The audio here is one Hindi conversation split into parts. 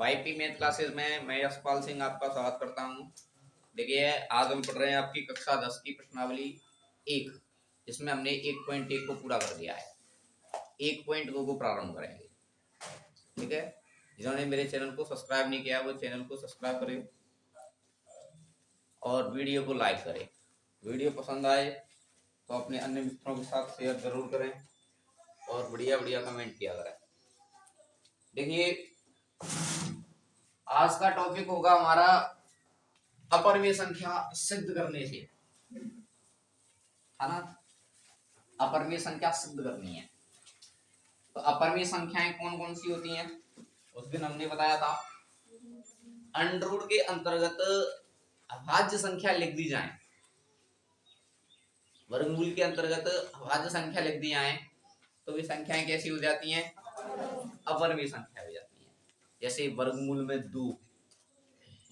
वाईपी मैथ क्लासेस में मैं यशपाल सिंह आपका स्वागत करता हूं। देखिए, आज हम पढ़ रहे हैं आपकी कक्षा 10 की प्रश्नावली 1, जिसमें हमने 1.1 को पूरा कर दिया है। 1.2 को प्रारंभ करेंगे। ठीक है, जिन्होंने मेरे चैनल को सब्सक्राइब नहीं किया वो चैनल को सब्सक्राइब करें और वीडियो को लाइक करें। वीडियो पसंद आए तो अपने अन्य मित्रों के साथ शेयर जरूर करें और बढ़िया बढ़िया कमेंट किया करें। देखिए, आज का टॉपिक होगा हमारा अपरिमेय संख्या सिद्ध करने से, है ना। अपरिमेय संख्या सिद्ध करनी है तो अपरिमेय संख्याएं कौन कौन सी होती हैं उस दिन हमने बताया था। अंडर रूट के अंतर्गत अभाज्य संख्या लिख दी जाए, वर्गमूल के अंतर्गत अभाज्य संख्या लिख दी जाए तो वे संख्याएं कैसी हो जाती हैं? अपरिमेय संख्या हो जाती हैं। जैसे वर्गमूल में 2,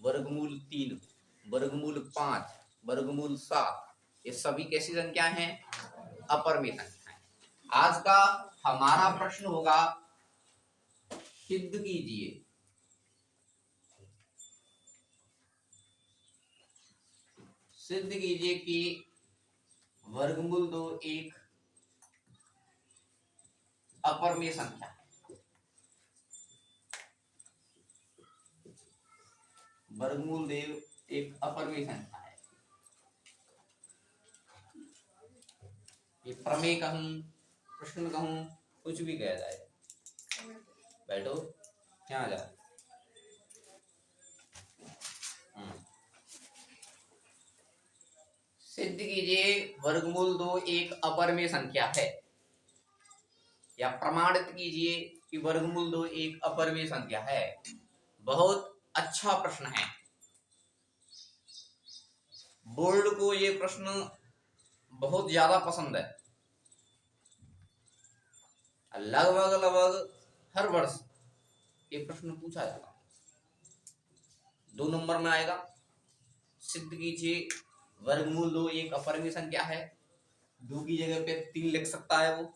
वर्गमूल 3, वर्गमूल 5, वर्गमूल 7, ये सभी कैसी संख्या हैं? अपरिमेय संख्याएं। आज का हमारा प्रश्न होगा, सिद्ध कीजिए कि वर्गमूल 2 एक अपरिमेय संख्या है। वर्गमूल 2 एक अपरिमेय संख्या है। ये प्रमेय कहूं, प्रश्न कहूं, कुछ भी कहा जाए। बैठो, क्या जा सिद्ध कीजिए वर्गमूल 2 एक अपरिमेय संख्या है, या प्रमाणित कीजिए कि वर्गमूल 2 एक अपरिमेय संख्या है। बहुत अच्छा प्रश्न है। बोर्ड को ये प्रश्न बहुत ज्यादा पसंद है। लगभग हर वर्ष ये प्रश्न पूछा जाता है। 2 नंबर में आएगा, सिद्ध कीजिए वर्गमूल 2 एक अपरिमेय संख्या है। 2 की जगह पे 3 लिख सकता है वो,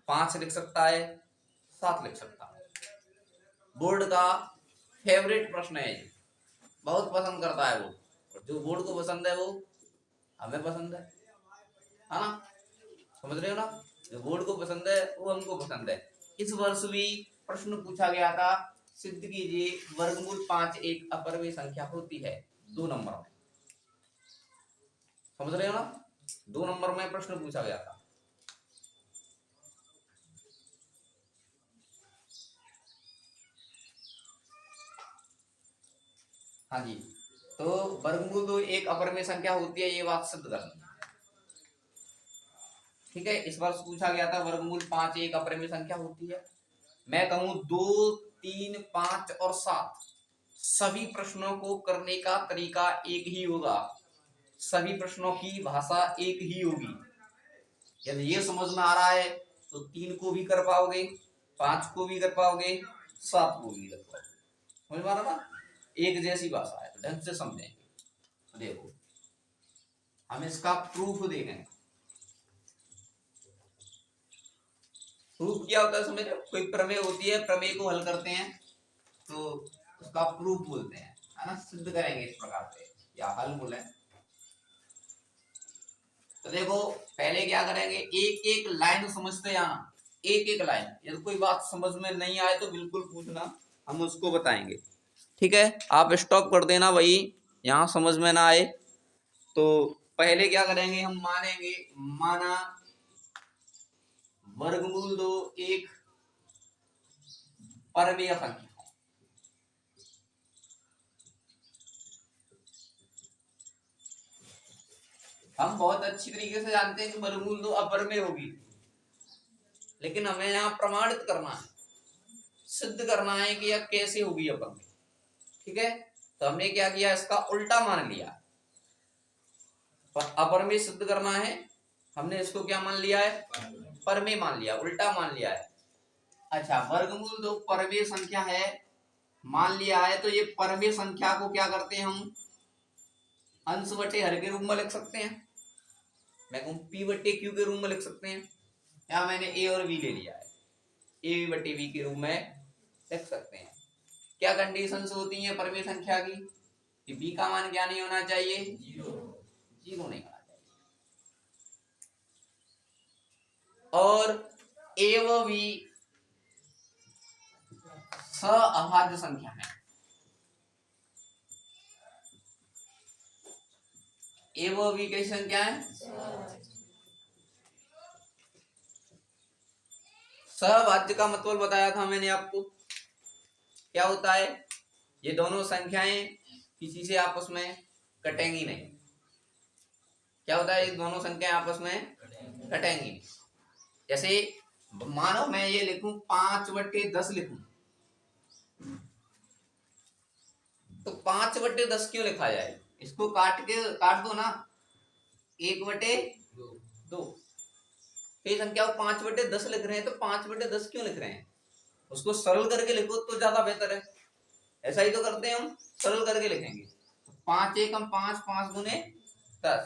5 लिख सकता है, 7 लिख सकता है। बोर्ड का फेवरेट प्रश्न है, बहुत पसंद करता है वो। और जो बोर्ड को पसंद है वो हमें पसंद है ना। समझ रहे हो ना? जो बोर्ड को पसंद है वो हमको पसंद है। इस वर्ष भी प्रश्न पूछा गया था, सिद्ध कीजिए वर्गमूल 5 एक अपरिमेय संख्या होती है। 2 नंबर में, समझ रहे हो ना? 2 नंबर में प्रश्न पूछा गया था। हाँ जी, तो वर्गमूल 2 एक अपरिमेय संख्या होती है, ये बात सिद्ध करनी है। ठीक है, इस वर्ष पूछा गया था वर्गमूल 5 एक अपरिमेय संख्या होती है। मैं कहूं 2, 3, 5 और 7 सभी प्रश्नों को करने का तरीका एक ही होगा, सभी प्रश्नों की भाषा एक ही होगी। यदि ये समझ में आ रहा है तो 3 को भी कर पाओगे, 5 को भी कर पाओगे, 7 को भी कर पाओगे। समझ में आ रहा ना? एक जैसी भाषा है, ढंग से समझेंगे। तो देखो, हम इसका प्रूफ देखेंगे। प्रूफ क्या होता है समझ रहे हो? कोई प्रमेय होती है, प्रमेय को हल करते हैं तो उसका प्रूफ बोलते हैं, है ना। सिद्ध करेंगे इस प्रकार से, या हल बोले। तो देखो, पहले क्या करेंगे, एक एक लाइन समझते जाना, एक एक लाइन। यदि कोई बात समझ में नहीं आए तो बिल्कुल पूछना, हम उसको बताएंगे। ठीक है, आप स्टॉप कर देना भाई, यहाँ समझ में ना आए तो। पहले क्या करेंगे, हम मानेंगे, माना वर्गमूल 2 एक परमेय संख्या। हम बहुत अच्छी तरीके से जानते हैं कि वर्गमूल 2 अपरमेय होगी, लेकिन हमें यहाँ प्रमाणित करना है, सिद्ध करना है कि यह कैसे होगी अपरमेय। ठीक है, तो हमने क्या किया, इसका उल्टा मान लिया। अपरमेय सिद्ध करना है, हमने इसको क्या मान लिया है? परमेय मान लिया, उल्टा मान लिया है। अच्छा, वर्गमूल 2 परमेय संख्या है मान लिया है, तो ये परमेय संख्या को क्या करते हैं हम? अंश बटे हर के रूप में लिख सकते हैं। मैं कहूं P बटे Q के रूप में लिख सकते हैं। यहाँ मैंने A और B ले लिया है, A बटे B के रूप में लिख सकते हैं। क्या कंडीशंस होती हैं परिमेय संख्या की कि बी का मान क्या नहीं होना चाहिए, जीरो नहीं होना चाहिए। और ए व बी अभाज्य संख्या है, ए व बी कैसी संख्या है, सहभाज्य का मतलब बताया था मैंने आपको, क्या होता है, ये दोनों संख्याएं किसी से आपस में कटेंगी नहीं। क्या होता है, ये दोनों संख्याएं आपस में कटेंगी नहीं। जैसे मानो मैं ये लिखूं 5/10 लिखूं, तो 5/10 क्यों लिखा जाए, इसको काट दो ना, 1/2। कई संख्या को 5/10 लिख रहे हैं, तो 5/10 क्यों लिख रहे हैं, उसको सरल करके लिखो तो ज्यादा बेहतर है। ऐसा ही तो करते हैं हम, सरल करके लिखेंगे। 5 एकम 5, 5 गुने 10,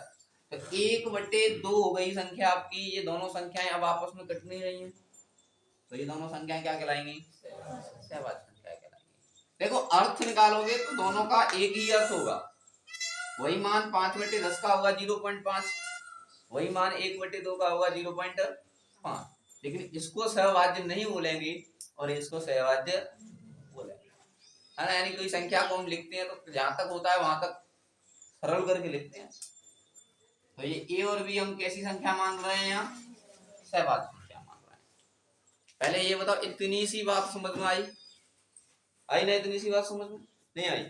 तो 1/2 हो गई संख्या आपकी। ये दोनों संख्याएं अब आपस में कट नहीं रही हैं, तो ये दोनों संख्याएं क्या कहलाएंगी, सहभाज्य संख्या कहलाएंगी। देखो अर्थ निकालोगे तो दोनों का एक ही अर्थ होगा, वही मान 5/10 का होगा 0.5, वही मान 1/2 का होगा 0.5, लेकिन इसको सहभाज्य नहीं बोलेंगे और इसको सहभाज्य बोलेंगे, है ना। यानी कोई संख्या को हम लिखते हैं तो जहां तक होता है वहां तक सरल करके लिखते हैं। तो ये ए और बी हम कैसी संख्या मान रहे हैं, यहाँ सहभाज्य संख्या मान रहे हैं। पहले ये बताओ, इतनी सी बात समझ में आई ना, इतनी सी बात समझ में नहीं आई,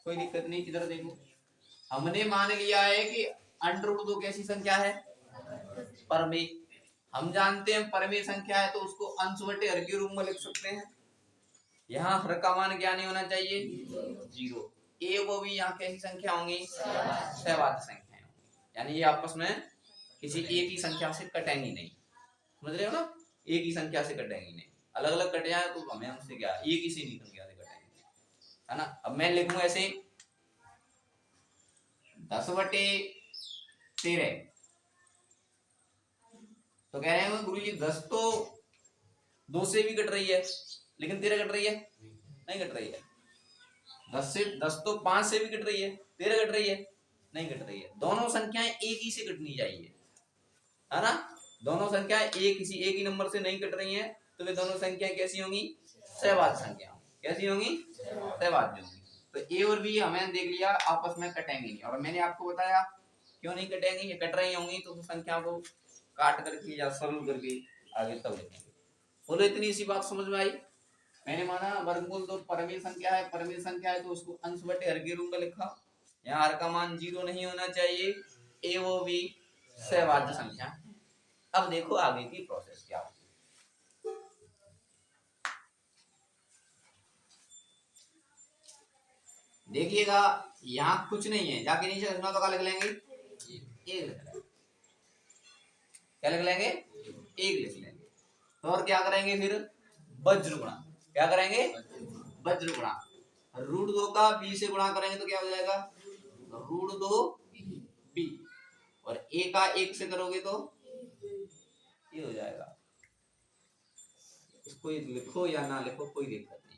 कोई दिक्कत नहीं। किधर देखो, हमने मान लिया है कि √2 कैसी संख्या है, परमेय। हम जानते हैं परमेय संख्या है तो उसको अंश बटे हर के रूप में लिख सकते हैं। यहाँ हर का मान क्या नहीं होना चाहिए, 0। ए वो भी यहाँ कैसी संख्या होंगी, सहभाज्य संख्या होंगी, यानी ये आपस में किसी एक ही संख्या से कटेंगी नहीं, समझ रहे हो ना, एक ही संख्या से कटेंगी नहीं। अलग अलग कट जाए तो हमें हमसे क्या, एक ही से नहीं संख्या से कटेंगे, है ना। अब मैं लिखूं ऐसे 10/13, तो कह रहे हैं गुरु जी 10 तो 2 से भी कट रही है, लेकिन 13 कट रही है, नहीं कट रही है। 10 तो 5 से भी कट रही है, 13 कट रही है, नहीं कट रही है। दोनों संख्याएं एक ही से कटनी चाहिए, है ना। दोनों संख्याएं किसी एक ही नंबर से नहीं कट रही हैं, तो वे दोनों संख्याएं कैसी होंगी, सहभाज्य संख्या। कैसी होंगी, सहभाज्य होंगी। तो ए और बी हमें देख लिया आपस में कटेंगे नहीं, और मैंने आपको बताया क्यों नहीं कटेंगी, ये कट रही होंगी तो संख्या को काट करके या सरल करके आगे तब लिखेंगे। बोलो इतनी सी बात समझ में आई। मैंने माना वर्गमूल तो परमेय संख्या है, परमेय संख्या है तो उसको अंश बटे हर के रूप में लिखा। यहाँ हर का मान 0 नहीं होना चाहिए, ए वो भी सहभाज्य संख्या। अब देखो आगे की प्रोसेस क्या होगी। देखिएगा यहाँ कुछ नहीं है, जाके नीचे रखना तो क्या लिख लेंगे, एक लिख लेंगे। क्या लिख लेंगे, एक लिख लेंगे। तो और क्या करेंगे फिर, वज्र गुणा। क्या करेंगे, वज्र गुणा। √2 का b से गुणा करेंगे तो क्या हो जाएगा, √2b, और a का 1 से करोगे तो ये हो जाएगा। इसको लिखो या ना लिखो कोई दिक्कत नहीं।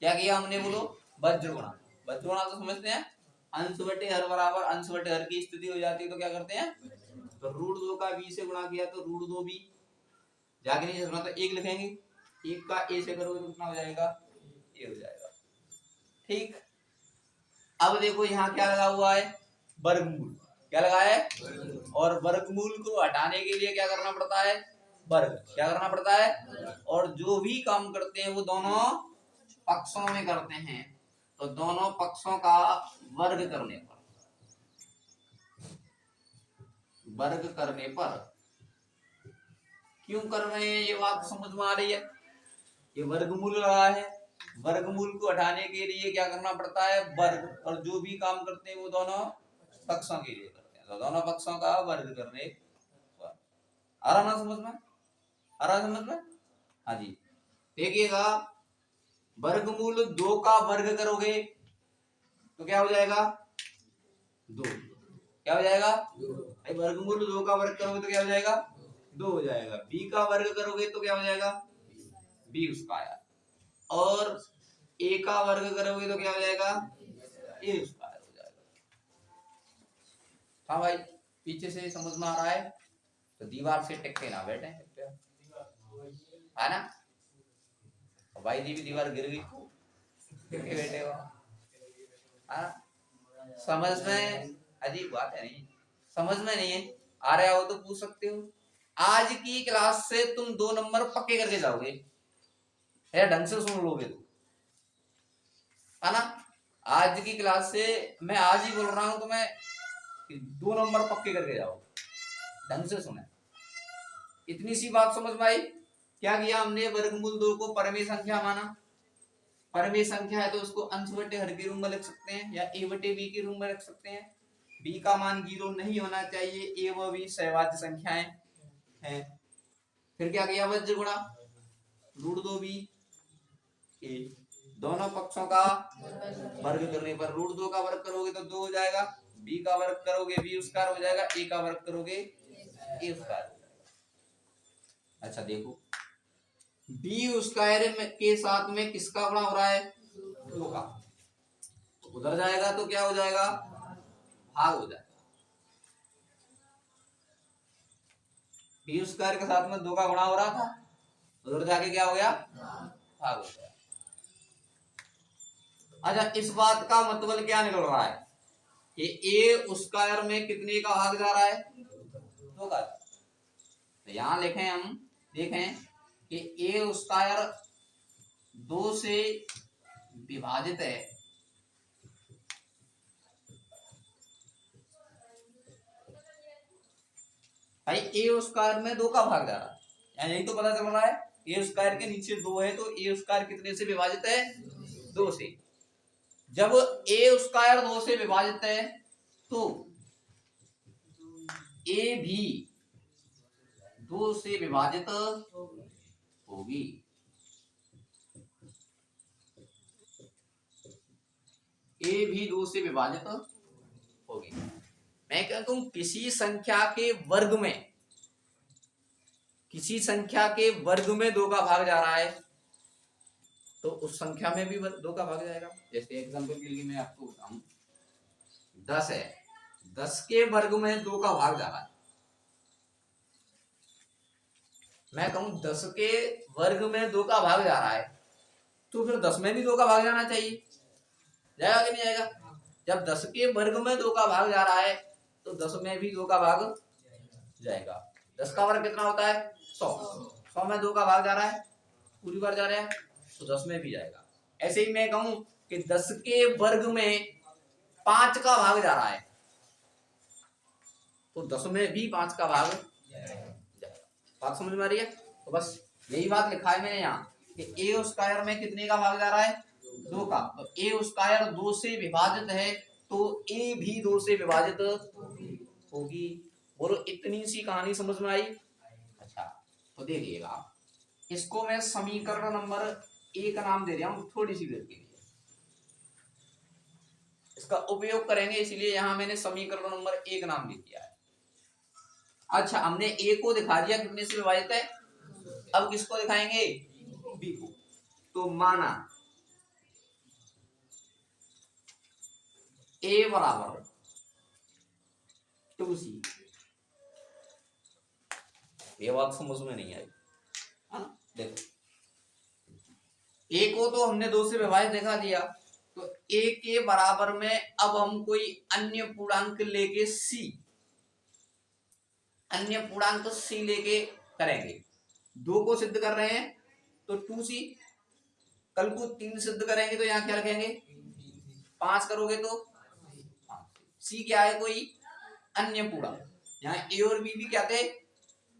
क्या किया हमने, बोलो वज्र गुणा। वज्र गुणा तो समझते हैं, अंश बटे हर बराबर अंश बटे हर की स्थिति हो जाती है तो क्या करते हैं, तो √2 का b से गुणा किया तो √2b, जाके नहीं तो 1 लिखेंगे, 1 का a से करोगे तो कितना हो जाएगा, ये हो जाएगा। ठीक, अब देखो यहाँ क्या लगा हुआ है, वर्गमूल। क्या लगा है, और वर्गमूल को हटाने के लिए क्या करना पड़ता है, वर्ग। क्या करना पड़ता है, और जो भी काम करते हैं वो दोनों पक्षों में करते हैं, तो दोनों पक्षों का वर्ग करने पर, वर्ग करने पर क्यों कर रहे हैं, ये बात समझ में आ रही है। ये वर्गमूल रहा है, वर्गमूल को हटाने के लिए क्या करना पड़ता है, वर्ग, और जो भी काम करते हैं वो दोनों पक्षों के लिए करते हैं, तो दोनों पक्षों का वर्ग करने पर। आ रहा ना समझ में, आ रहा समझ में, हाँ जी। देखिएगा वर्गमूल 2 का वर्ग करोगे तो क्या हो जाएगा, 2। क्या हो जाएगा, भाई वर्गमूल 2 का वर्ग करोगे तो क्या हो जाएगा, 2 हो जाएगा। b का वर्ग करोगे तो क्या हो जाएगा, b उसका आया। और ए का वर्ग करोगे तो क्या हो जाएगा, ए स्क्वायर हो जाएगा। हाँ भाई, पीछे से समझ में आ रहा है तो दीवार से टेक के ना बैठे, है ना। भाई जी भी दीवार गिर गई के बैठे हो, हाँ। समझ में अजीब बात है, नहीं समझ में नहीं है आ रहा हो तो पूछ सकते हो। आज की क्लास से तुम 2 नंबर पक्के करके जाओगे, है ढंग से सुन लोगे तो, है ना। आज की क्लास से मैं आज ही बोल रहा हूं तुम्हें, 2 नंबर पक्के करके जाओ, ढंग से सुने। इतनी सी बात समझ में आई। क्या किया हमने, वर्गमूल 2 को परमेय संख्या माना। परमेय संख्या है तो उसको अंश बटे हर के रूप में लिख सकते हैं या a बटे b के रूप में लिख सकते हैं। b का मान 0 नहीं होना चाहिए, a व b सहवाच्य संख्याएं हैं। फिर क्या किया, वज्र गुणा √2b a, दोनों पक्षों का वर्ग करने पर √2 का वर्ग करोगे तो 2 हो जाएगा, b का वर्ग करोगे b स्क्वायर हो जाएगा, a का वर्ग करोगे a स्क्वायर हो जाएगा। अच्छा देखो, b स्क्वायर के साथ में किसका गुणा हो रहा है, 2 का, उधर जाएगा तो क्या हो जाएगा, भाग हो जाएगा। b स्क्वायर के साथ में 2 का गुणा हो रहा था, उधर जाके क्या हो गया, भाग हो गया। अच्छा, इस बात का मतलब क्या निकल रहा है कि a स्क्वायर में कितने का भाग जा रहा है, 2 का। तो यहां लिखें हम, देखें कि a स्क्वायर 2 से विभाजित है, भाई a स्क्वायर में 2 का भाग जा रहा है, यही तो पता चल रहा है। a स्क्वायर के नीचे 2 है तो a स्क्वायर कितने से विभाजित है, 2 से। जब a स्क्वायर 2 से विभाजित है तो a भी 2 से विभाजित होगी। a भी 2 से विभाजित होगी। मैं कहता हूं किसी संख्या के वर्ग में, किसी संख्या के वर्ग में 2 का भाग जा रहा है तो उस संख्या में भी 2 का भाग जाएगा। जैसे एग्जांपल के लिए मैं आपको बताऊं, 10 है, 10 के वर्ग में 2 का भाग जा रहा है। मैं कहूं 10 के वर्ग में 2 का भाग जा रहा है तो फिर 10 में भी 2 का भाग जाना चाहिए, जाएगा कि नहीं जाएगा। जब 10 के वर्ग में 2 का भाग जा रहा है तो 10 में भी 2 का भाग जाएगा। 10 का वर्ग कितना होता है, 100, 100 में 2 का भाग जा रहा है, पूरी बार जा रहा है तो 10 में भी जाएगा। ऐसे ही मैं कहूं कि 10 के वर्ग में 5 का भाग जा रहा है तो 10 में भी 5 का भाग जाएगा। बात समझ में आ रही है। तो बस यही बात लिखा है मैंने यहाँ कि a स्क्वायर में कितने का भाग जा रहा है, 2 का। तो a स्क्वायर 2 से विभाजित है तो a भी 2 से विभाजित होगी। बोलो इतनी सी कहानी समझ में आई। अच्छा तो देखिएगा, इसको मैं समीकरण नंबर 1 नाम दे रहा हूं थोड़ी सी देर के लिए, इसका उपयोग करेंगे इसलिए यहां मैंने समीकरण नंबर 1 नाम दे दिया है। अच्छा, हमने a को दिखा दिया कितने से विभाजित है, अब किसको दिखाएंगे, b को। तो माना a बराबर 2c, ये बात समझ में नहीं आई, है ना। देखो a को तो हमने 2 से विभाजित दिखा दिया, तो a के बराबर में अब हम कोई अन्य पूर्णांक लेके c, अन्य पूर्णांक c लेके करेंगे। 2 को सिद्ध कर रहे हैं तो 2c, कल को 3 सिद्ध करेंगे तो यहाँ क्या रखेंगे, 5 करोगे तो c क्या है, कोई अन्य पूर्णांक। यहाँ a और b भी क्या थे,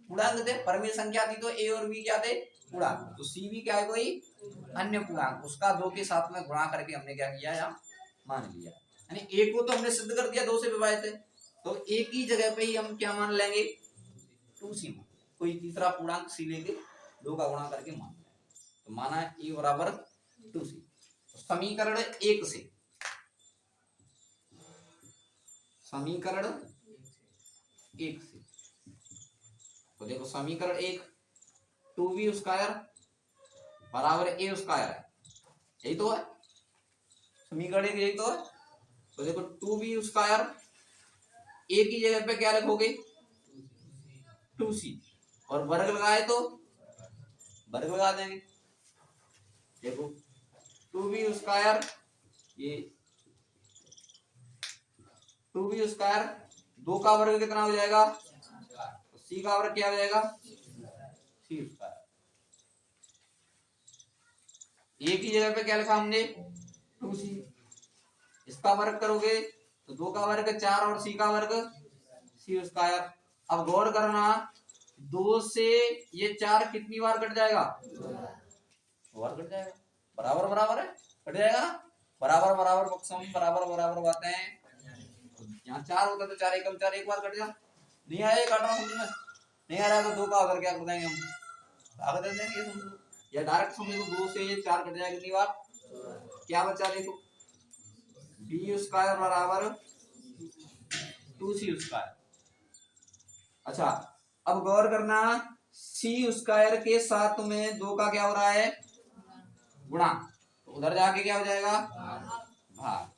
पूर्णांक थे, परमेय संख्या थी तो a और b क्या थे, पूर्णांक। तो c भी क्या है, कोई अन्य पूर्णांक, उसका 2 के साथ में गुणा करके हमने क्या किया, यहाँ मान लिया। यानी a को तो हमने सिद्ध कर दिया 2 से विभाजित है, तो a की जगह पे ही हम क्या मान लेंगे, 2c, कोई तीसरा पूर्णांक c लेंगे, 2 का गुणा करके मान लेंगे। तो माना a बराबर 2c। समीकरण 1 से, समीकरण 1 से तो देखो, समीकरण 1 2b स्क्वायर बराबर a स्क्वायर है, यही तो है समीकरण एक, यही तो है। तो देखो 2b² ए की जगह पे क्या लिखोगे 2c, और वर्ग लगाए तो वर्ग लगा देंगे। देखो 2b², ये 2b², 2 का वर्ग कितना हो जाएगा, तो c का वर्ग क्या हो जाएगा c²। ए की जगह पे क्या लिखा हमने 2c, इसका वर्ग करोगे तो 2 का वर्ग 4 और c का वर्ग c²। अब गौर करना 2 से ये 4 कितनी बार कट जाएगा, बार कट जाएगा, बराबर बराबर है, कट जाएगा ना, बराबर बराबर पक्षों में बराबर बराबर बातें हैं। यहाँ 4 होता तो 4 एकम 4 एक बार कट जा, नहीं आया ये काटना समझ में नहीं आ रहा तो 2 का अगर क्या कर देंगे हम भाग दे देंगे समझ लो, या डायरेक्ट समझ लो 2 से ये 4 कट जाएगा कितनी बार, क्या बचा देखो b² बराबर 2c²। अच्छा अब गौर करना c² के साथ में 2 का क्या हो रहा है गुणा, तो उधर जाके क्या हो जाएगा भाग,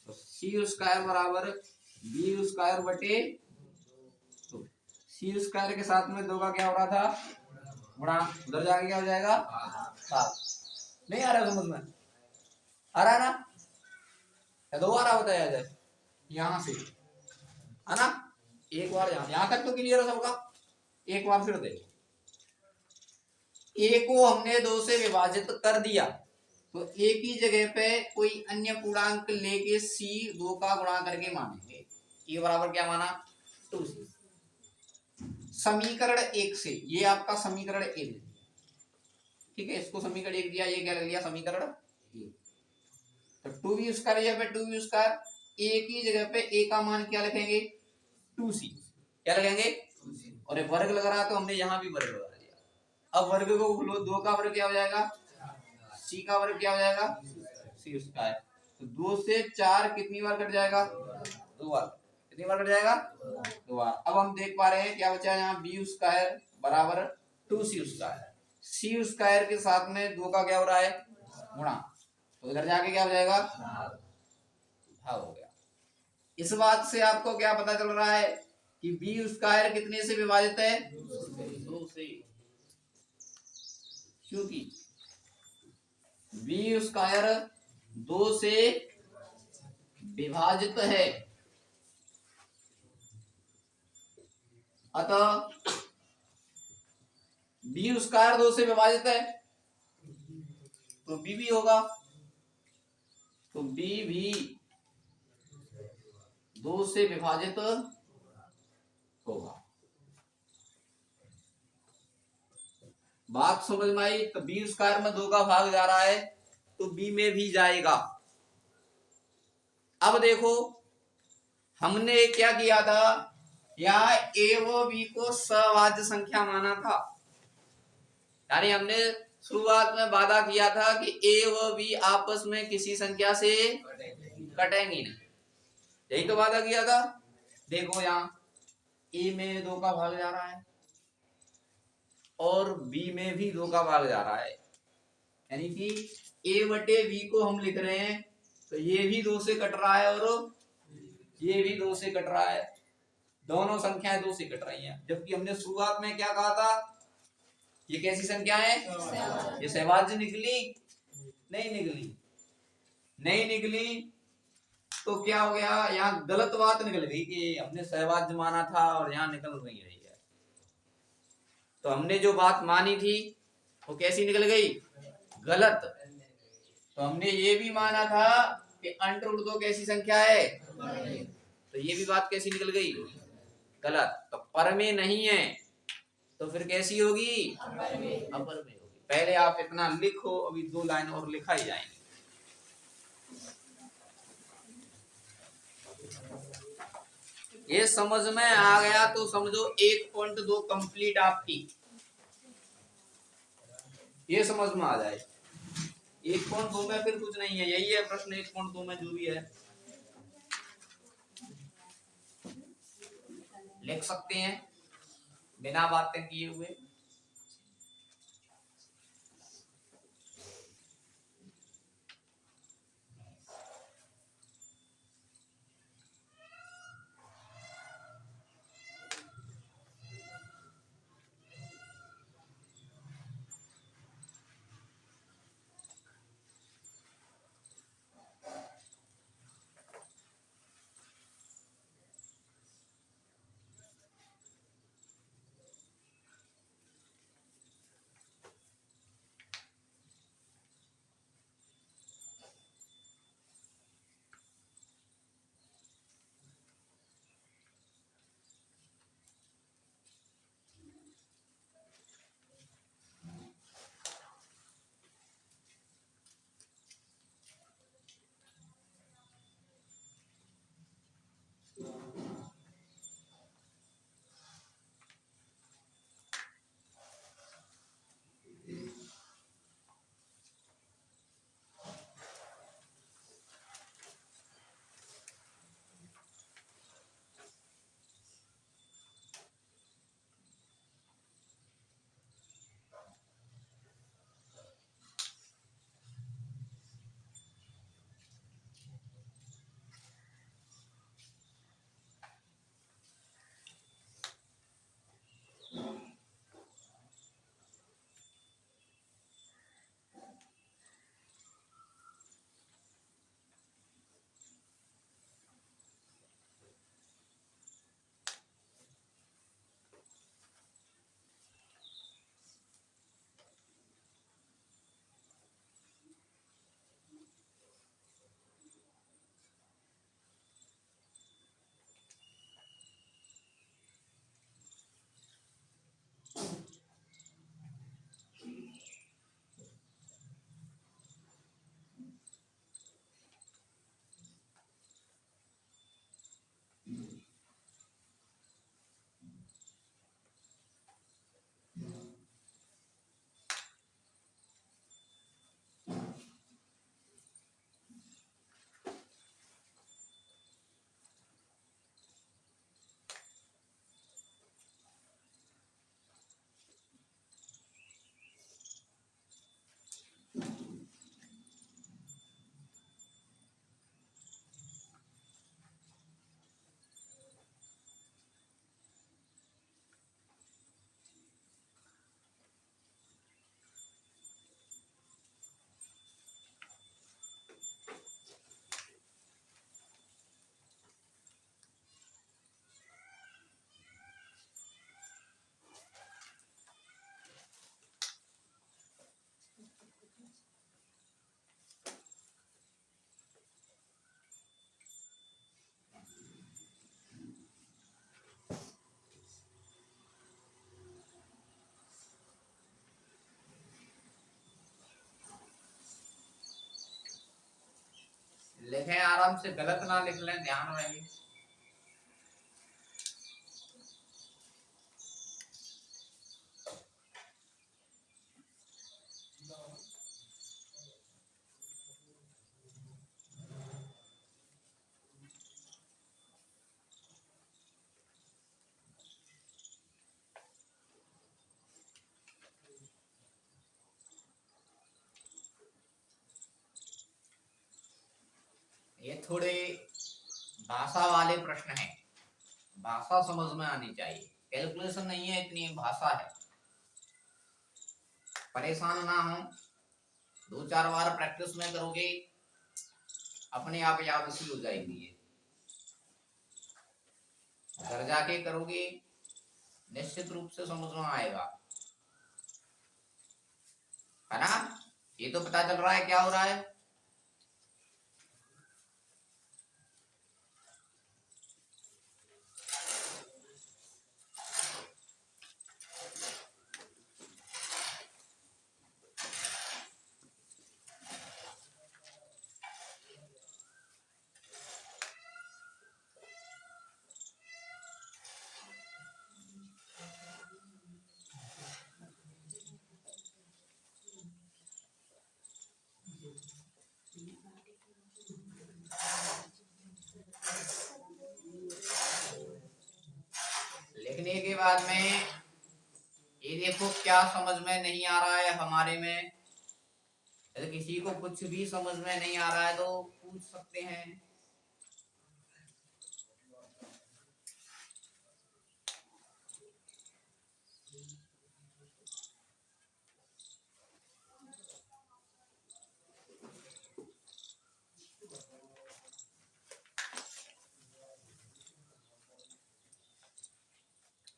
तो c² बराबर b² बटे 2, c² के साथ में 2 का क्या हो रहा था गुणा, उधर जाके क्या हो जाएगा भाग। नहीं आ रहा समझ में, आ रहा है ना, या दोबारा बताया जाए यहां से, है ना, एक बार यहां तक तो क्लियर है सबका, एक बार फिर देखो ए को हमने 2 से विभाजित कर दिया, तो ए की जगह पे कोई अन्य पूर्णांक लेके c 2 का गुणा करके मानेंगे, ये बराबर क्या माना 2c। समीकरण 1 से ये आपका समीकरण 1, ठीक है, इसको समीकरण 1 दिया, ये क्या लग लिया समीकरण 1। तो 2b² जगह पे 2b², ए की जगह पे ए का मान क्या लिखेंगे 2c, क्या लिखेंगे, और एक वर्ग लग रहा है तो हमने यहाँ भी वर्ग लगा दिया। अब वर्ग को बोलो 2 का वर्ग क्या हो जाएगा, c का वर्ग क्या हो जाएगा c²। तो 2 से 4 कितनी बार कट जाएगा 2 बार, कितनी बार कट जाएगा 2 बार। अब हम देख पा रहे हैं क्या बचा है यहाँ b² बराबर 2c², c² के साथ में 2 का क्या हो रहा है गुणा, तो इधर जाके क्या हो जाएगा भाग हो गया। इस बात से आपको क्या पता चल रहा है कि b² कितने से विभाजित है 2 से, क्योंकि b² 2 से विभाजित है, अतः b² 2 से विभाजित है तो b भी होगा, तो b भी 2 से विभाजित होगा। बात समझ में आई, तो b² में 2 का भाग जा रहा है तो b में भी जाएगा। अब देखो हमने क्या किया था, यहाँ a व b को सभाज्य संख्या माना था, यानी हमने शुरुआत में वादा किया था कि a व b आपस में किसी संख्या से कटेंगे नहीं, यही तो वादा किया था। देखो यहाँ a में 2 का भाग जा रहा है और b में भी 2 का भाग जा रहा है, यानी कि a बटे b को हम लिख रहे हैं तो ये भी 2 से कट रहा है और ये भी 2 से कट रहा है, दोनों संख्याएं 2 से कट रही हैं। जबकि हमने शुरुआत में क्या कहा था, ये कैसी संख्या है, ये सहभाज्य निकली नहीं निकली, नहीं निकली तो क्या हो गया, यहाँ गलत बात निकल गई कि हमने सहभाज्य माना था और यहाँ निकल नहीं रही है। तो हमने जो बात मानी थी वो कैसी निकल गई गलत। तो हमने ये भी माना था कि √2 कैसी संख्या है, तो ये भी बात कैसी निकल गई गलत। तो पर में नहीं है तो फिर कैसी होगी अपर में होगी। पहले आप इतना लिखो, अभी 2 लाइन और लिखा ही जाएंगे। ये समझ में आ गया तो समझो 1.2 कंप्लीट आपकी, ये समझ में आ जाए। 1.2 में फिर कुछ नहीं है, यही है प्रश्न 1.2 में जो भी है लिख सकते हैं बिना बातें किए हुए। लिखें आराम से, गलत ना लिख लें, ध्यान रहे। ये थोड़े भाषा वाले प्रश्न हैं, भाषा समझ में आनी चाहिए। कैलकुलेशन नहीं है इतनी, भाषा है। परेशान ना हो, 2-4 बार प्रैक्टिस में करोगे अपने आप याद सी हो जाएगी। ये घर जाके करोगे निश्चित रूप से समझ में आएगा, है ना। ये तो पता चल रहा है क्या हो रहा है। लिखने के बाद में ये देखो क्या समझ में नहीं आ रहा है हमारे में। यदि किसी को कुछ भी समझ में नहीं आ रहा है तो पूछ सकते हैं।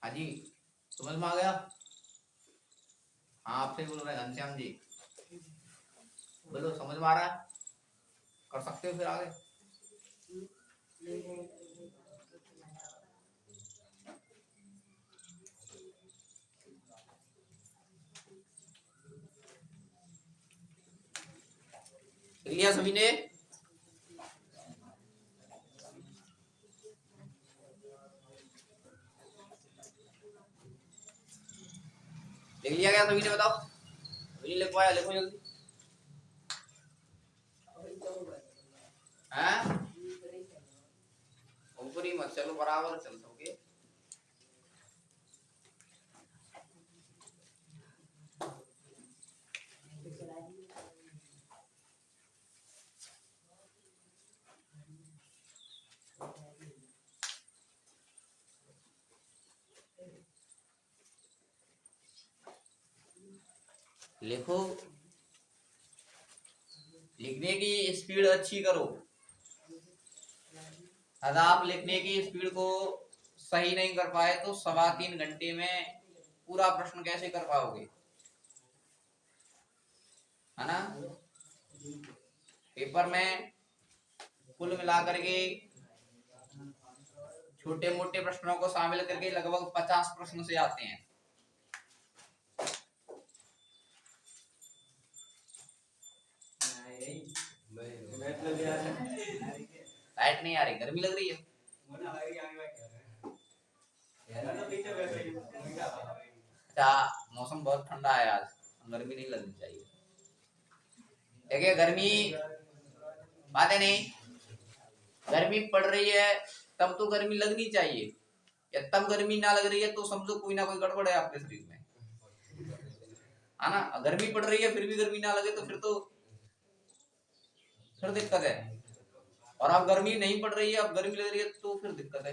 हाँ जी, समझ में आ गया। हाँ, आपसे बोल रहे हैं घनश्याम जी, बोलो समझ में आ रहा है, कर सकते हो फिर आगे। लिया सभी ने? लिख लिया क्या सभी ने, बताओ। सभी लिख पाया, लिखो जल्दी। हैं? ऊपरी मत चलो, बराबर चल सकोगे। लिखो, लिखने की स्पीड अच्छी करो। अगर आप लिखने की स्पीड को सही नहीं कर पाए तो 3.25 घंटे में पूरा प्रश्न कैसे कर पाओगे, है ना। पेपर में कुल मिलाकर के छोटे मोटे प्रश्नों को शामिल करके लगभग 50 प्रश्न से आते हैं। लाइट नहीं आ रही, गर्मी लग रही है। अच्छा, मौसम बहुत ठंडा है आज, गर्मी नहीं लगनी चाहिए। देखिए गर्मी बात है नहीं, गर्मी पड़ रही है तब तो गर्मी लगनी चाहिए, या तब गर्मी ना लग रही है तो समझो कोई ना कोई गड़बड़ है आपके शरीर में, है ना। गर्मी पड़ रही है फिर भी गर्मी ना लगे तो फिर दिक्कत है। और आप गर्मी नहीं पड़ रही है, अब गर्मी लग रही है तो फिर दिक्कत है।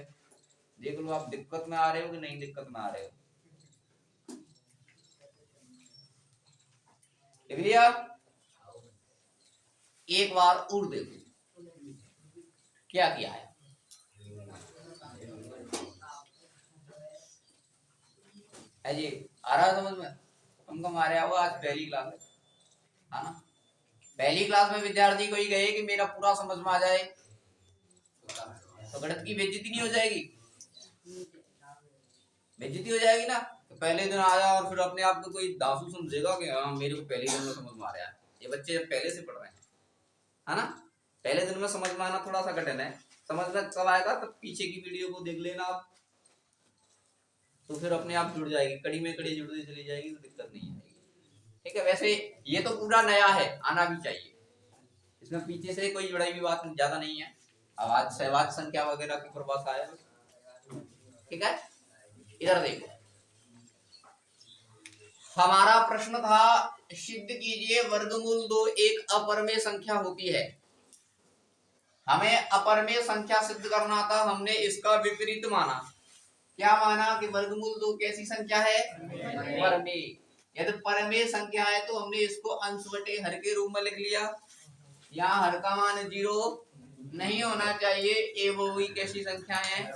देख लो आप दिक्कत में आ रहे हो कि नहीं दिक्कत में आ रहे हो। देख लिया। एक बार और देखो क्या किया है। जी आ रहा है समझ में, तुमको मारे आओ, आज पहली क्लास है ना। पहली क्लास में विद्यार्थी को ही कहे कि मेरा पूरा समझ में आ जाए तो गणित की बेइज्जती नहीं हो जाएगी, बेइज्जती हो जाएगी ना। तो पहले दिन आया और फिर अपने आप को कोई दासू समझेगा कि हाँ मेरे को पहले दिन में समझ में आ रहा है। ये बच्चे पहले से पढ़ रहे हैं, है ना। पहले दिन में समझ में आना थोड़ा सा कठिन है, समझ में कब आएगा तब पीछे की वीडियो को देख लेना आप, तो फिर अपने आप जुड़ जाएगी, कड़ी में कड़ी जुड़ती चली जाएगी, तो दिक्कत नहीं आएगी। ठीक है, वैसे ये तो पूरा नया है, आना भी चाहिए, इसमें पीछे से कोई जुड़ाई हुई बात ज्यादा नहीं है। आवाज सहवाग संख्या वगैरह की परिभाषा है। ठीक है, इधर देखो, हमारा प्रश्न था सिद्ध कीजिए वर्गमूल 2 एक अपरमेय संख्या होती है। हमें अपरमेय संख्या सिद्ध करना था, हमने इसका विपरीत माना। क्या माना कि वर्गमूल 2 कैसी संख्या है? परमेय। यदि परमेय संख्या है तो हमने इसको अंश बटे हर के रूप में लिख लिया। यहाँ हर का मान 0 नहीं होना चाहिए। ए वो भी कैसी संख्या है?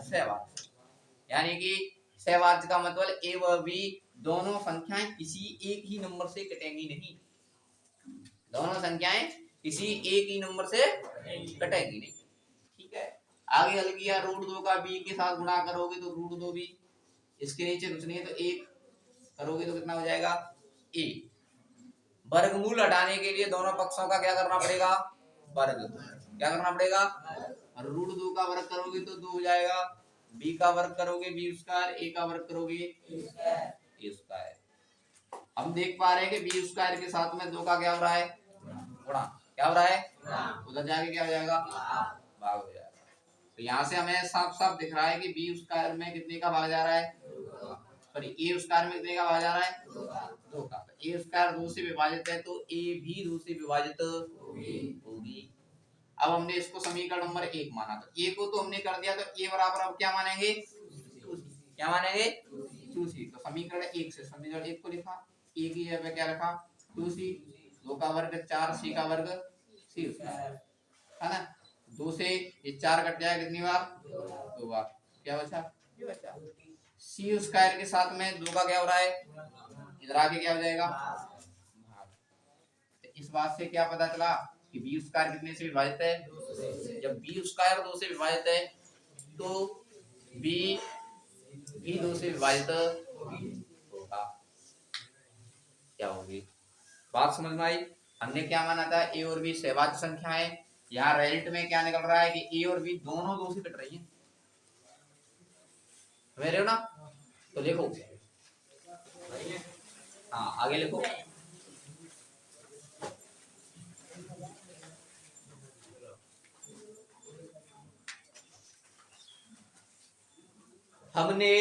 सहवाच्य। यानी कि सहवाच्य का मतलब ए व बी दोनों संख्याएं किसी एक ही नंबर से कटेंगी नहीं, दोनों संख्याएं किसी एक ही नंबर से कटेंगी नहीं। ठीक है, आगे हल किया, √2 का b के साथ गुणा करोगे तो √2b, इसके नीचे कुछ नहीं है तो 1 करोगे तो कितना हो जाएगा? a। वर्गमूल हटाने के लिए दोनों पक्षों का क्या करना पड़ेगा? वर्ग। क्या करना पड़ेगा? √2 का वर्ग करोगे तो 2 हो जाएगा, b का वर्ग करोगे b स्क्वायर, a का वर्ग करोगे a स्क्वायर। हम देख पा रहे हैं कि b स्क्वायर के साथ में 2 का क्या हो रहा है? गुणा। क्या हो रहा है? उधर जाके क्या हो जाएगा? भाग हो जाएगा। तो यहाँ से हमें साफ साफ दिख रहा है कि b स्क्वायर में कितने का भाग जा रहा है? सॉरी, a स्क्वायर में कितने का भाग जा रहा है? 2 का। तो a स्क्वायर 2 से विभाजित है तो a भी 2 से विभाजित होगी। अब हमने इसको समीकरण नंबर 1 माना, तो a को तो हमने कर दिया, तो a बराबर अब क्या मानेंगे? क्या मानेंगे? 2c। तो समीकरण 1 से समीकरण 1 को लिखा, a की जगह क्या रखा? 2c। 2 का वर्ग 4, c का वर्ग c स्क्वायर, है ना? 2 से ये 4 कट जाएगा कितनी बार? 2 बार। क्या बचा? ये बचा। c स्क्वायर के साथ में 2 का क्या हो रहा है? इधर आके क्या हो जाएगा? भाग। तो इस बात से क्या पता चला कि b स्क्वायर कितने से विभाजित है? जब b स्क्वायर 2 से विभाजित है तो b भी 2 से विभाजित होगा। क्या होगी? बात समझ में आई? हमने क्या माना था? a और b सहवाच्य संख्या है। यहाँ रिजल्ट में क्या निकल रहा है कि a और b दोनों 2 से कट रही हैं। समझ रहे हो ना? तो लिखो, हाँ आगे लिखो। हमने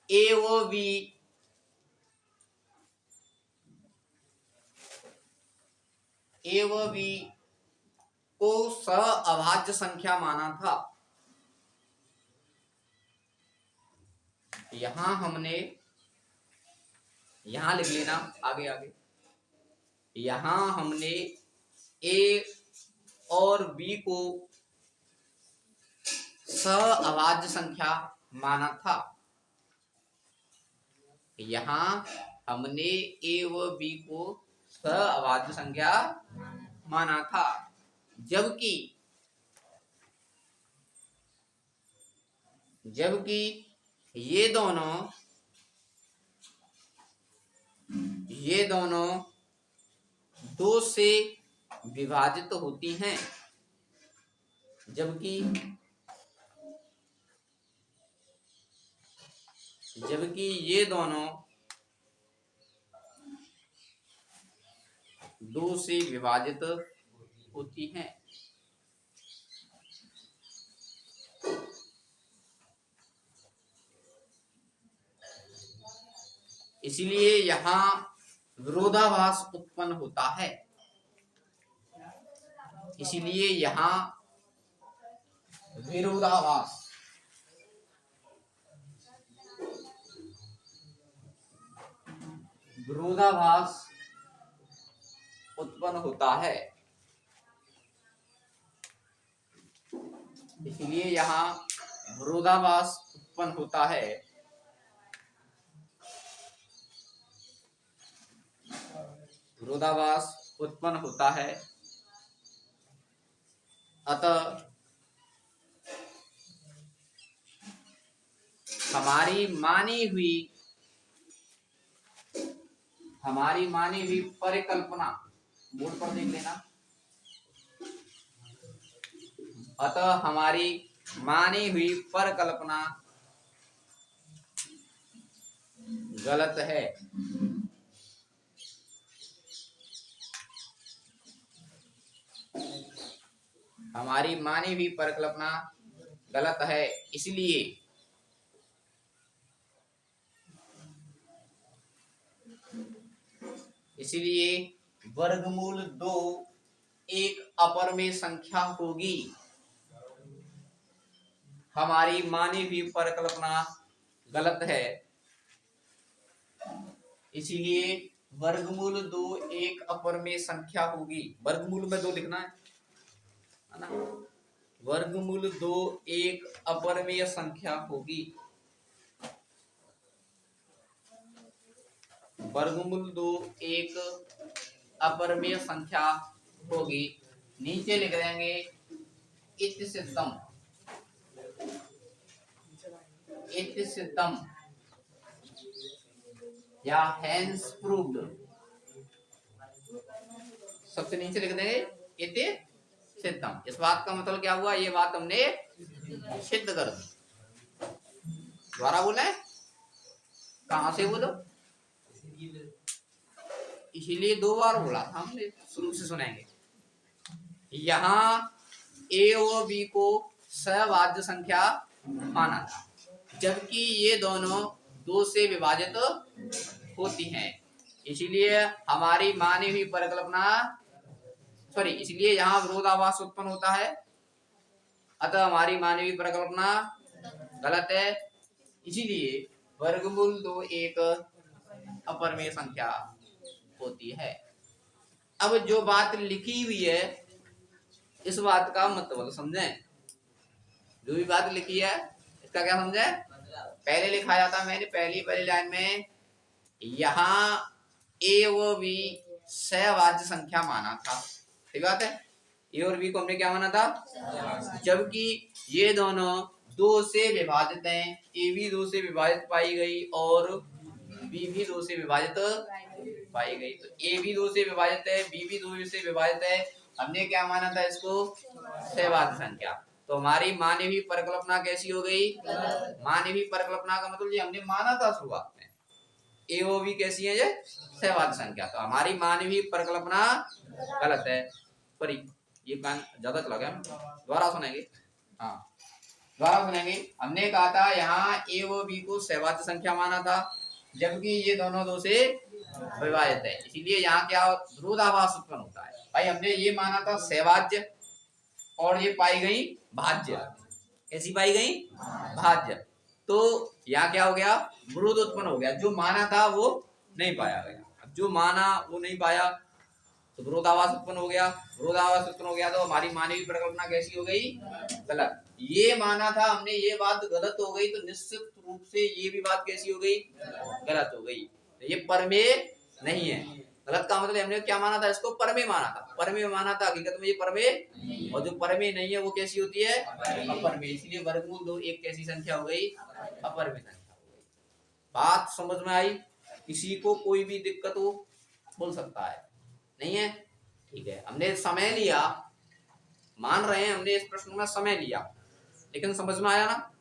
a व b को सह-अभाज्य संख्या माना था। यहां हमने, यहां लिख लेना आगे आगे, यहां हमने a और b को सह-अभाज्य संख्या माना था। यहां हमने a व b को सह-अभाज्य संख्या माना था, जबकि ये दोनों 2 से विभाजित होती हैं। जबकि ये दोनों 2 से विभाजित होती हैं। इसलिए यहाँ विरोधाभास उत्पन्न होता है। इसीलिए यहाँ विरोधाभास उत्पन्न होता है। इसलिए यहाँ विरोधाभास उत्पन्न होता है। विरोधाभास उत्पन्न होता है। अतः हमारी मानी हुई हमारी मानी हुई परिकल्पना, बोर्ड पर देख लेना। अतः हमारी मानी हुई परिकल्पना गलत है। हमारी मानी हुई परिकल्पना गलत है, इसलिए वर्गमूल 2 एक अपरिमेय संख्या होगी। हमारी मानी हुई परिकल्पना गलत है, इसीलिए वर्गमूल 2 एक अपरिमेय संख्या होगी। वर्गमूल में 2 लिखना है ना। वर्गमूल 2 एक अपरिमेय संख्या होगी। वर्गमूल 2 एक अपरिमेय संख्या होगी। नीचे लिख देंगे इति सिद्धम, इति सिद्धम या हेंस प्रूव्ड। सबसे नीचे लिख देंगे इति सिद्धम। इस बात का मतलब क्या हुआ, ये बात हमने सिद्ध कर दी। दोबारा बोले, कहां से बोलो, इसीलिए 2 बार बोला था हमने, शुरू से सुनेंगे। यहाँ ए और बी को सहभाज्य संख्या माना था, जबकि ये दोनों 2 से विभाजित होती हैं। इसीलिए हमारी मानी हुई परिकल्पना इसलिए यहाँ विरोधाभास उत्पन्न होता है। अतः हमारी मानी हुई परिकल्पना गलत है, इसीलिए वर्गमूल 2 एक अपरिमेय संख्या होती है। अब जो बात लिखी हुई है, इस बात का मतलब समझें। जो भी बात लिखी है इसका क्या समझें। पहले लिखा जाता, मैंने पहली लाइन में यहाँ ए व बी सहभाज्य संख्या माना था, सही बात है। ए और बी को हमने क्या माना था, जबकि ये दोनों 2 से विभाजित हैं। ए भी 2 से विभाजित पाई गई और बी भी 2 से विभाजित पाई गई। तो ए भी 2 से विभाजित है, बी भी 2 से विभाजित है, हमने क्या माना था इसको, सहभाज्य संख्या। तो हमारी मानी हुई परिकल्पना कैसी हो गई, मानी हुई परिकल्पना का मतलब ये हमने माना था शुरुआत में, ए ओ बी कैसी है, ये सहभाज्य संख्या। तो हमारी मानी हुई परिकल्पना गलत है। सॉरी, ये गान ज्यादा चला गया, दोबारा सुनेंगे। हाँ, दोबारा सुनेंगे। हमने कहा था यहाँ ए व बी को सहभाज्य संख्या माना था, जबकि ये दोनों 2 से विभाजित है। इसीलिए यहाँ क्या विरोधाभास उत्पन्न होता है। भाई हमने ये माना था सहभाज्य और ये पाई गई भाज्य। कैसी पाई गई, भाज्य। तो यहाँ क्या हो गया, विरोध उत्पन्न हो गया। जो माना था वो नहीं पाया गया। अब जो माना वो नहीं पाया तो विरोधाभास उत्पन्न हो गया। विरोधाभास उत्पन्न हो गया तो हमारी मानी हुई परिकल्पना कैसी हो गई, गलत। ये माना था हमने, ये बात गलत हो गई, तो निश्चित रूप से ये भी बात कैसी हो गई, गलत हो गई। ये परमेय नहीं है। गलत का मतलब हमने क्या माना था, इसको परमेय माना था। परमेय माना था, हकीकत में ये परमेय, और जो परमेय नहीं है वो कैसी होती है, अपरमेय। इसलिए वर्गमूल 2 एक कैसी संख्या हो गई, अपरमेय संख्या हो गई। बात समझ में आई। किसी को कोई भी दिक्कत हो बोल सकता है, नहीं है, ठीक है। हमने समय लिया, मान रहे हैं हमने इस प्रश्न में समय लिया, लेकिन समझ में आया ना,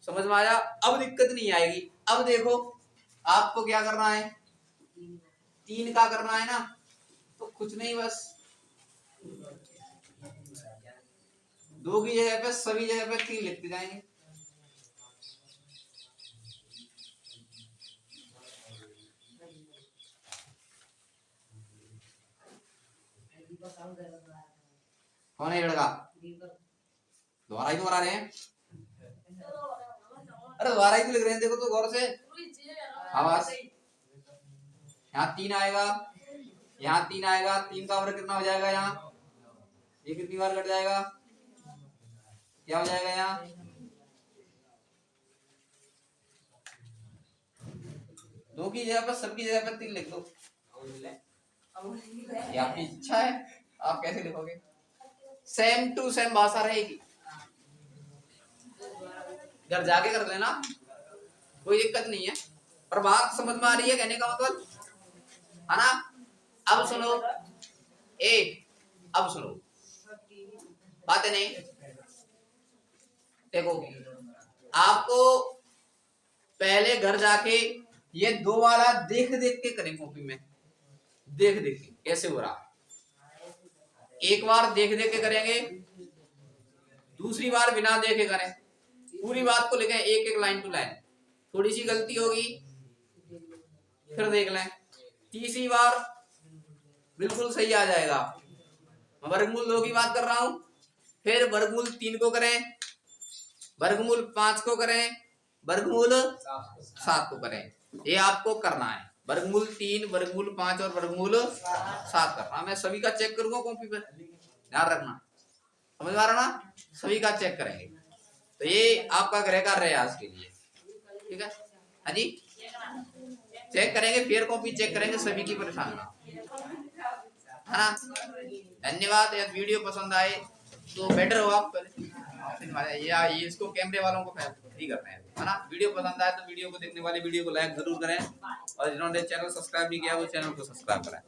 समझ में आया। अब दिक्कत नहीं आएगी। अब देखो आपको क्या करना है, 3 का करना है ना, तो कुछ नहीं, बस 2 की जगह पे सभी जगह पे 3 लिखते जाएंगे। कौन है लड़का, दोबारा ही दोहरा रहे हैं। अरे दोबारा ही तो लिख रहे हैं, देखो तो गौर से। आवाज, यहाँ 3 आएगा, यहाँ 3 आएगा, 3 का वर्ग कितना हो जाएगा, यहाँ ये कितनी बार कट जाएगा, क्या हो जाएगा, यहाँ 2 की जगह पर सबकी जगह पर 3 लिख दो। ये आपकी इच्छा है, आप कैसे लिखोगे, सेम टू सेम भाषा रहेगी। घर जाके कर लेना, कोई दिक्कत नहीं है। पर बात समझ में आ रही है, कहने का मतलब है ना। अब सुनो अब सुनो बातें नहीं। देखो आपको पहले घर जाके ये 2 वाला देख देख के करें कॉपी में, देख देख के कैसे हो रहा। एक बार देख देख के करेंगे, दूसरी बार बिना देखे करें, पूरी बात को लिखें एक एक लाइन टू लाइन। थोड़ी सी गलती होगी फिर देख लें, तीसरी बार बिल्कुल सही आ जाएगा। वर्गमूल 2 की बात कर रहा हूं, फिर वर्गमूल 3 को करें, वर्गमूल 5 को करें, वर्गमूल 7 को करें। ये आपको करना है, वर्गमूल 3, वर्गमूल 5 और वर्गमूल 7 करना। मैं सभी का चेक करूंगा कॉपी पर, ध्यान रखना, समझ आ रहा ना। सभी का चेक करेंगे। तो ये आपका गृह कार्य है आज के लिए, ठीक है। हाँ जी, चेक करेंगे, फिर कॉपी चेक करेंगे, सभी की परेशान ना, है ना। धन्यवाद। यदि वीडियो पसंद आए तो बेटर हो आप या ये इसको कैमरे वालों को फ्री करते हैं, है ना। वीडियो पसंद आए तो वीडियो को देखने वाले वीडियो को लाइक जरूर करें, और जिन्होंने चैनल सब्सक्राइब नहीं किया वो चैनल को सब्सक्राइब करें।